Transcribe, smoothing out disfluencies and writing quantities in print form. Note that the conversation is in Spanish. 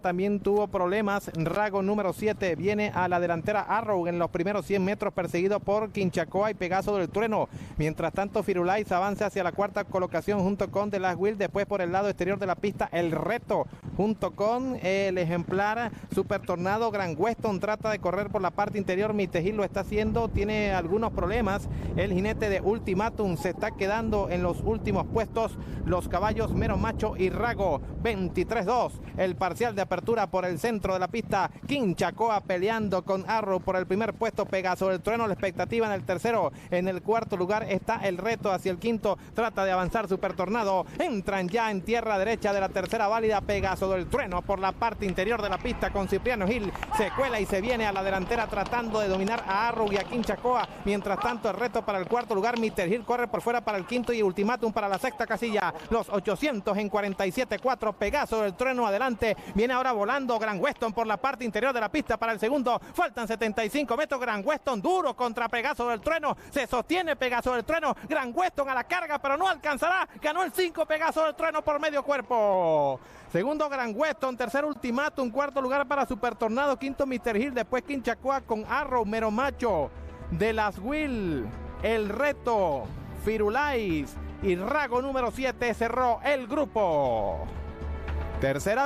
También tuvo problemas. Rago número 7 viene a la delantera. Arrow en los primeros 100 metros perseguido por Quinchacoa y Pegaso del Trueno. Mientras tanto Firulais avanza hacia la cuarta colocación junto con The Last Will. Después por el lado exterior de la pista El Reto junto con el ejemplar Super Tornado. Gran Weston trata de correr por la parte interior. Mitejil lo está haciendo, tiene algunos problemas. El jinete de Ultimatum se está quedando en los últimos puestos. Los caballos Mero Macho y Rago 23-2. El parcial de apertura por el centro de la pista. Quinchacoa peleando con Arrow por el primer puesto. Pegaso del Trueno, la expectativa en el tercero. En el cuarto lugar está El Reto hacia el quinto. Trata de avanzar Super Tornado. Entran ya en tierra derecha de la tercera válida. Pegaso del Trueno por la parte interior de la pista con Cipriano Gil. Se cuela y se viene a la delantera tratando de dominar a Arrow y a Quinchacoa. Mientras tanto El Reto para el cuarto lugar. Mr. Gil corre por fuera para el quinto y Ultimatum para la sexta casilla. Los 800 en 47-4. Pegaso del Trueno adelante. Viene ahora volando Gran Weston por la parte interior de la pista para el segundo. Faltan 75 metros. Gran Weston duro contra Pegaso del Trueno. Se sostiene Pegaso del Trueno. Gran Weston a la carga, pero no alcanzará. Ganó el 5 Pegaso del Trueno por medio cuerpo. Segundo Gran Weston. Tercer Ultimatum. Cuarto lugar para Super Tornado. Quinto Mr. Hill. Después Quinchacoa con Arrow, Mero Macho, The Last Will, El Reto, Firulais y Rago número 7 cerró el grupo. Tercera